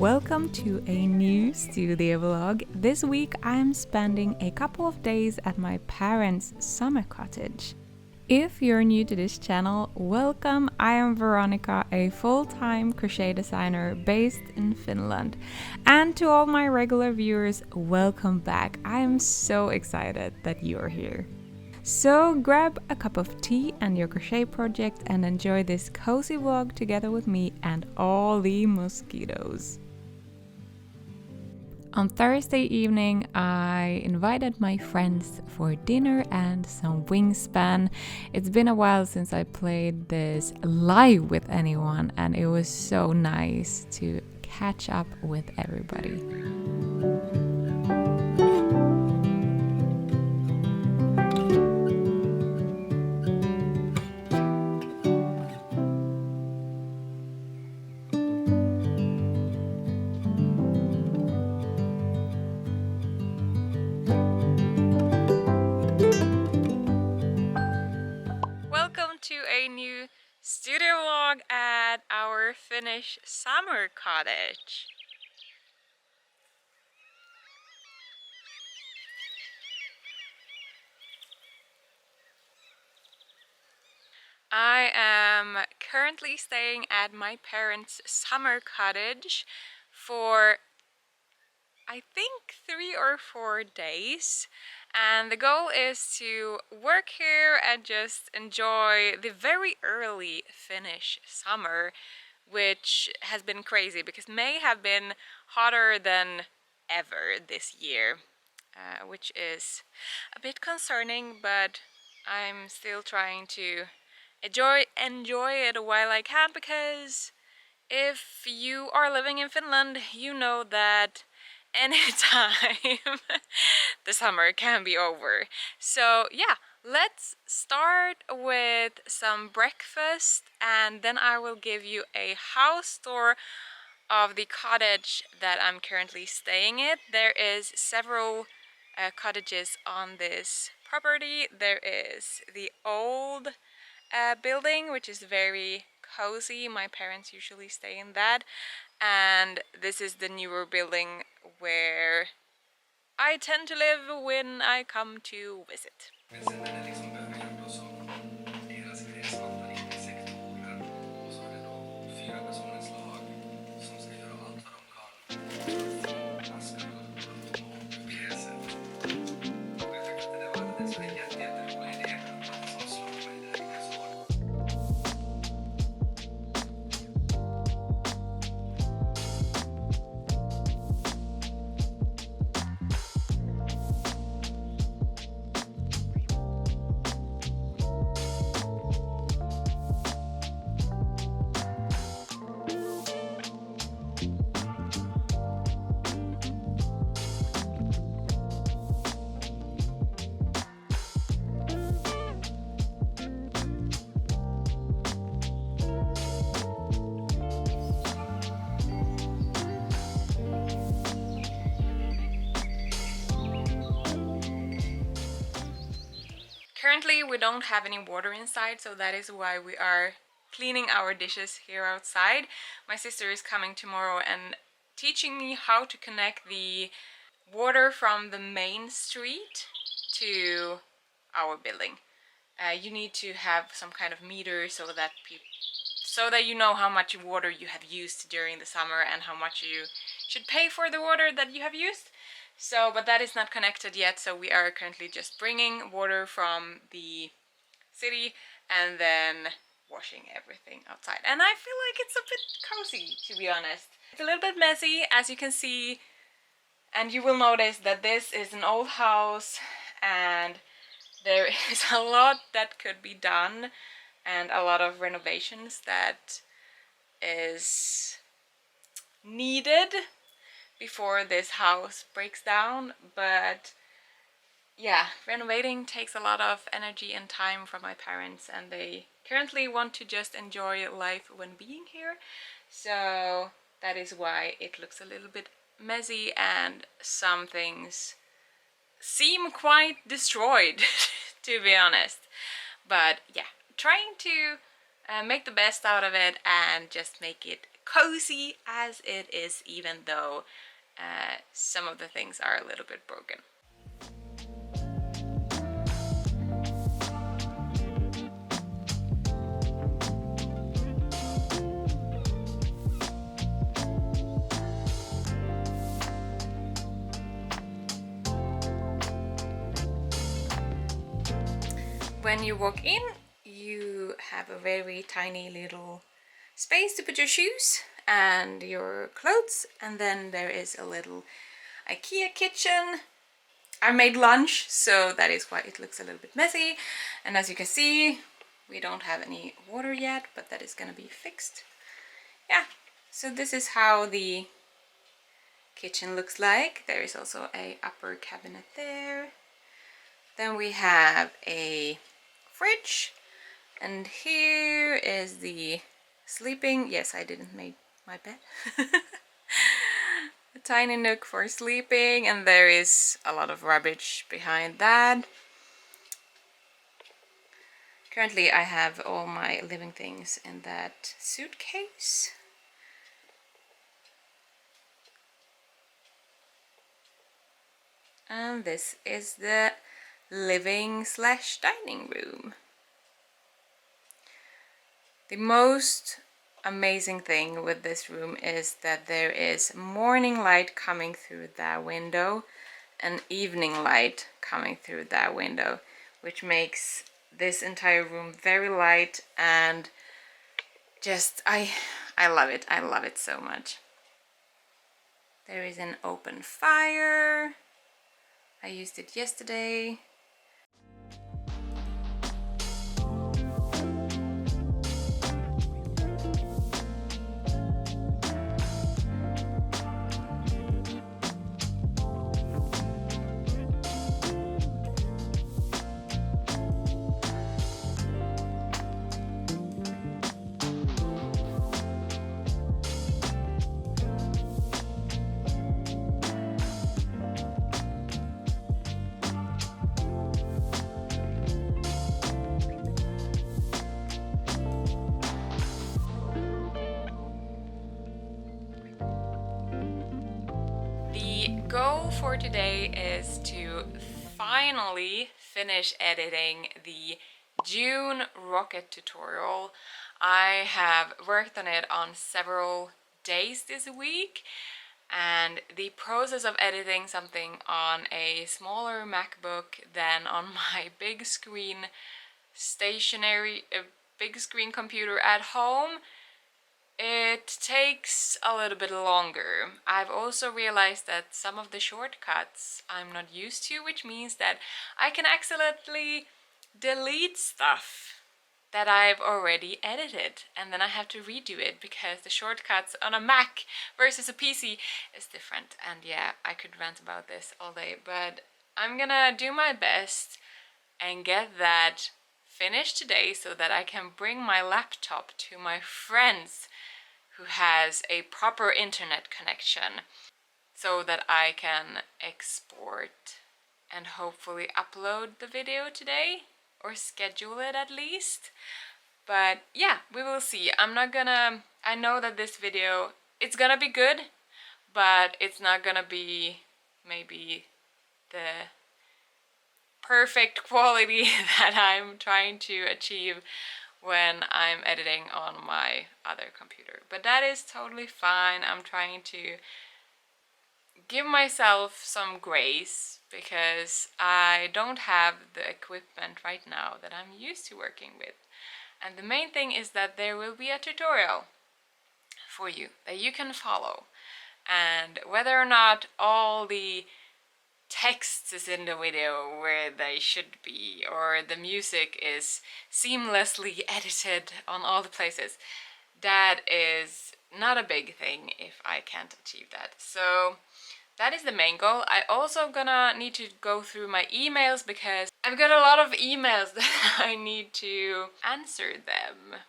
Welcome to a new studio vlog. This week I'm spending a couple of days at my parents' summer cottage. If you're new to this channel, welcome. I am Veronica, a full-time crochet designer based in Finland. And to all my regular viewers, welcome back. I am so excited that you're here. So grab a cup of tea and your crochet project and enjoy this cozy vlog together with me and all the mosquitoes. On Thursday evening, I invited my friends for dinner and some wingspan. It's been a while since I played this live with anyone, and it was so nice to catch up with everybody. To a new studio vlog at our Finnish summer cottage. I am currently staying at my parents' summer cottage for I think 3 or 4 days, and the goal is to work here and just enjoy the very early Finnish summer, which has been crazy because May have been hotter than ever this year, which is a bit concerning, but I'm still trying to enjoy it while I can, because if you are living in Finland, you know that anytime the summer can be over. So yeah, let's start with some breakfast and then I will give you a house tour of the cottage that I'm currently staying at. There is several cottages on this property. There is the old building, which is very cozy. My parents usually stay in that. And this is the newer building where I tend to live when I come to visit. Currently we don't have any water inside, so that is why we are cleaning our dishes here outside. My sister is coming tomorrow and teaching me how to connect the water from the main street to our building. You need to have some kind of meter so that you know how much water you have used during the summer and how much you should pay for the water that you have used. So, but that is not connected yet, so we are currently just bringing water from the city and then washing everything outside. And I feel like it's a bit cozy, to be honest. It's a little bit messy, as you can see, and you will notice that this is an old house and there is a lot that could be done and a lot of renovations that is needed before this house breaks down. But yeah, renovating takes a lot of energy and time from my parents, and they currently want to just enjoy life when being here. So that is why it looks a little bit messy and some things seem quite destroyed to be honest. But yeah, trying to make the best out of it and just make it cozy as it is, even though some of the things are a little bit broken. When you walk in, you have a very tiny little space to put your shoes and your clothes, and then there is a little IKEA kitchen. I made lunch, so that is why it looks a little bit messy, and as you can see, we don't have any water yet, but that is gonna be fixed. Yeah, so this is how the kitchen looks like. There is also a upper cabinet there. Then we have a fridge, and here is the sleeping. Yes, I didn't make my bed. A tiny nook for sleeping, and there is a lot of rubbish behind that. Currently I have all my living things in that suitcase. And this is the living/dining room. The most amazing thing with this room is that there is morning light coming through that window and evening light coming through that window, which makes this entire room very light, and just I love it. I love it so much. There is an open fire. I used it yesterday. Goal for today is to finally finish editing the June rocket tutorial. I have worked on it on several days this week, and the process of editing something on a smaller MacBook than on my big screen big screen computer at home, it takes a little bit longer. I've also realized that some of the shortcuts I'm not used to, which means that I can accidentally delete stuff that I've already edited, and then I have to redo it because the shortcuts on a Mac versus a PC is different. And yeah, I could rant about this all day, but I'm gonna do my best and get that finished today so that I can bring my laptop to my friends who has a proper internet connection, so that I can export and hopefully upload the video today, or schedule it at least. But yeah, we will see. I know that this video, it's gonna be good, but it's not gonna be maybe the perfect quality that I'm trying to achieve when I'm editing on my other computer. But that is totally fine. I'm trying to give myself some grace because I don't have the equipment right now that I'm used to working with. And the main thing is that there will be a tutorial for you that you can follow. And whether or not all the text is in the video where they should be, or the music is seamlessly edited on all the places, that is not a big thing if I can't achieve that. So that is the main goal. I also gonna need to go through my emails because I've got a lot of emails that I need to answer them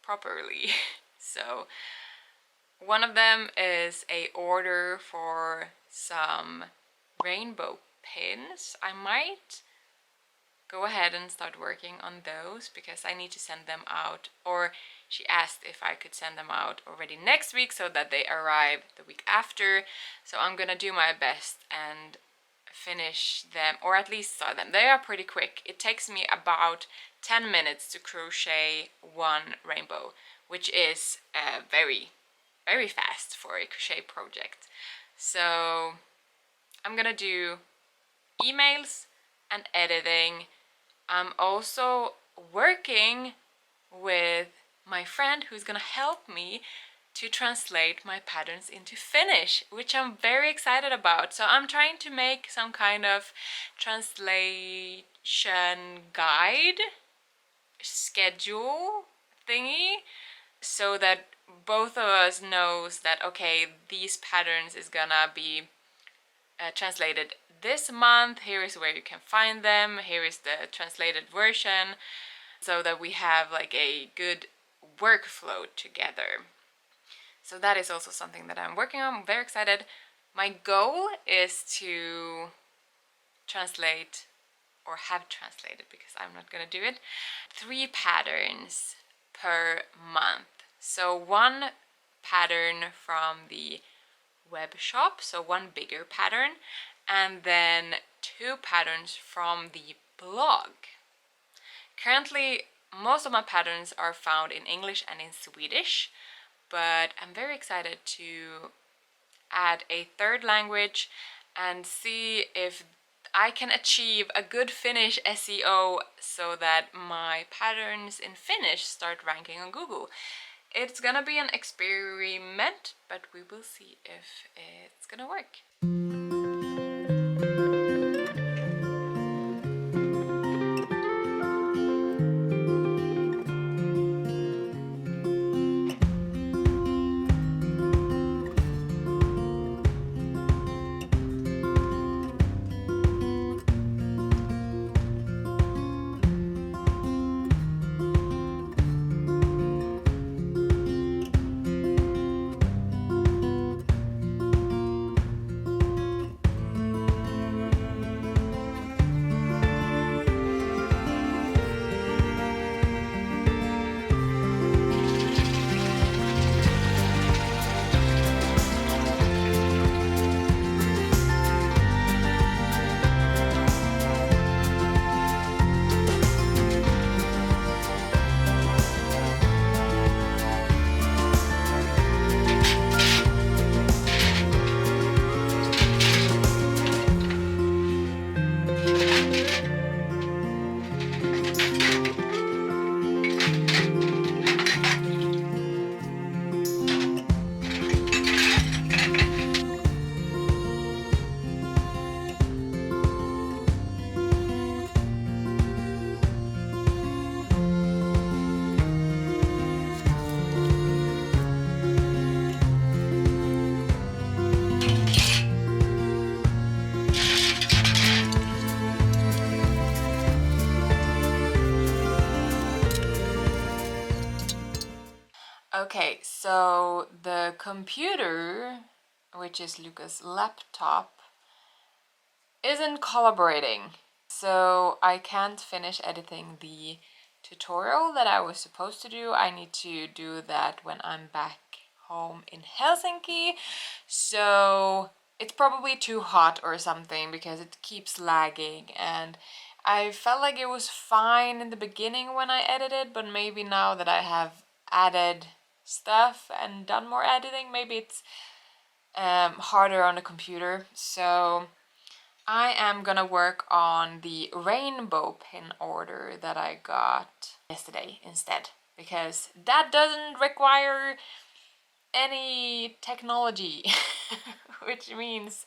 properly. So one of them is a order for some rainbow pins. I might go ahead and start working on those because I need to send them out, or she asked if I could send them out already next week so that they arrive the week after. So I'm gonna do my best and finish them, or at least start them. They are pretty quick. It takes me about 10 minutes to crochet one rainbow, which is very, very fast for a crochet project. So I'm gonna do emails and editing. I'm also working with my friend who's gonna help me to translate my patterns into Finnish, which I'm very excited about. So I'm trying to make some kind of translation guide, schedule thingy, so that both of us knows that, okay, these patterns is gonna be translated this month, here is where you can find them, here is the translated version, so that we have like a good workflow together. So that is also something that I'm working on. I'm very excited. My goal is to translate, or have translated because I'm not gonna do it, 3 patterns per month. So 1 pattern from the web shop, so 1 bigger pattern, and then 2 patterns from the blog. Currently, most of my patterns are found in English and in Swedish, but I'm very excited to add a 3rd language and see if I can achieve a good Finnish SEO so that my patterns in Finnish start ranking on Google. It's gonna be an experiment, but we will see if it's gonna work. Okay, so the computer, which is Luca's laptop, isn't collaborating. So I can't finish editing the tutorial that I was supposed to do. I need to do that when I'm back home in Helsinki. So it's probably too hot or something because it keeps lagging, and I felt like it was fine in the beginning when I edited, but maybe now that I have added stuff and done more editing, maybe it's harder on the computer. So I am gonna work on the rainbow pin order that I got yesterday instead, because that doesn't require any technology, which means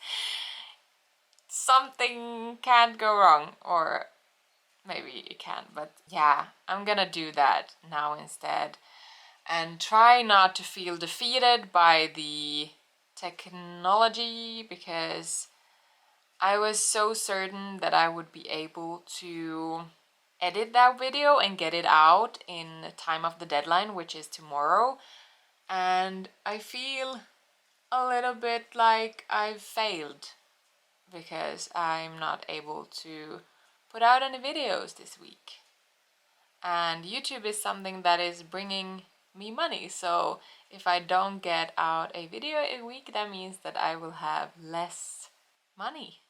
something can't go wrong, or maybe it can, but yeah, I'm gonna do that now instead and try not to feel defeated by the technology, because I was so certain that I would be able to edit that video and get it out in time of the deadline, which is tomorrow, and I feel a little bit like I've failed because I'm not able to put out any videos this week. And YouTube is something that is bringing me money, so if I don't get out a video a week, that means that I will have less money.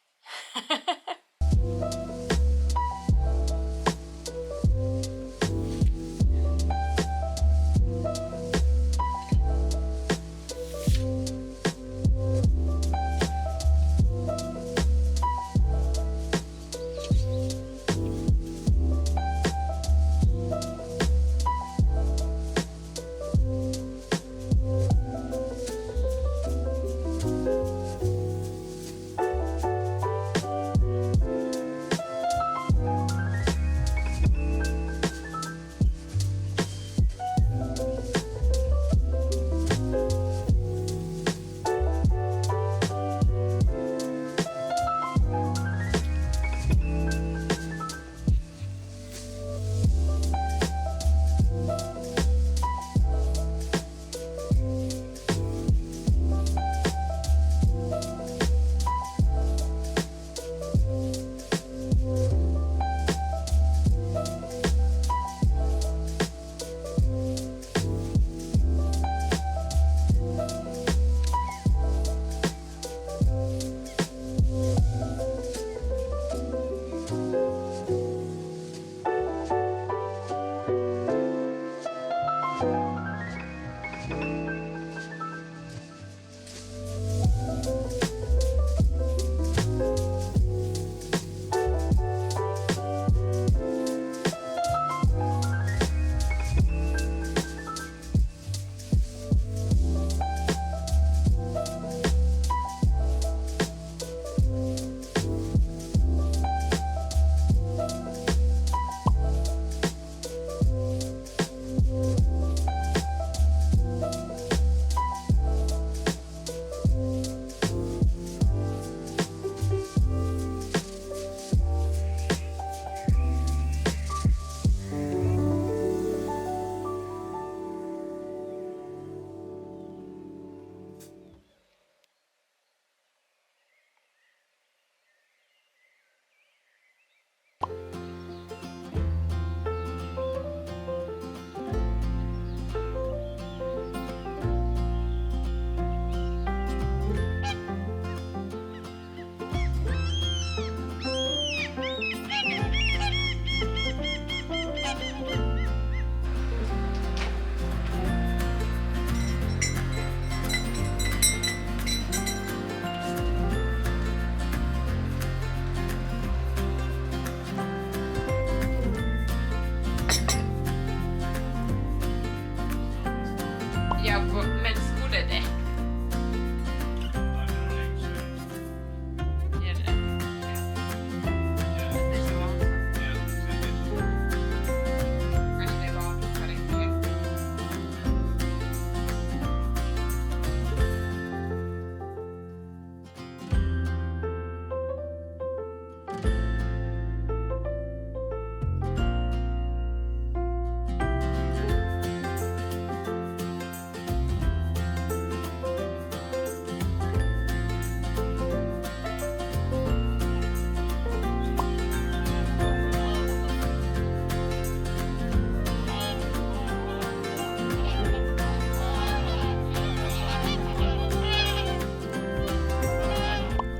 Men skulle det?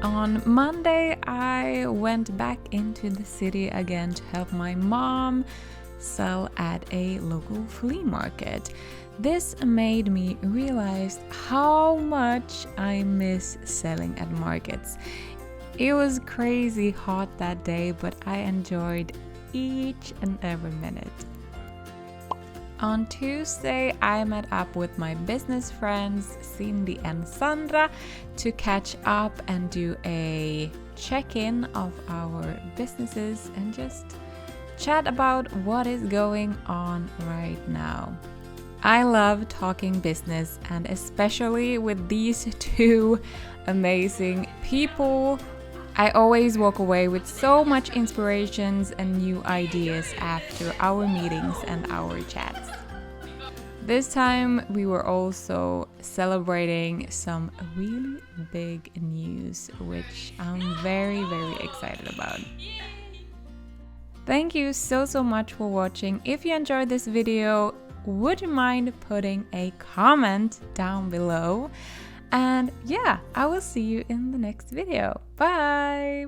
On Monday, I went back into the city again to help my mom sell at a local flea market. This made me realize how much I miss selling at markets. It was crazy hot that day, but I enjoyed each and every minute. On Tuesday, I met up with my business friends Cindy and Sandra to catch up and do a check-in of our businesses and just chat about what is going on right now. I love talking business, and especially with these two amazing people. I always walk away with so much inspirations and new ideas after our meetings and our chats. This time we were also celebrating some really big news, which I'm very, very excited about. Thank you so much for watching. If you enjoyed this video, would you mind putting a comment down below? And yeah, I will see you in the next video. Bye!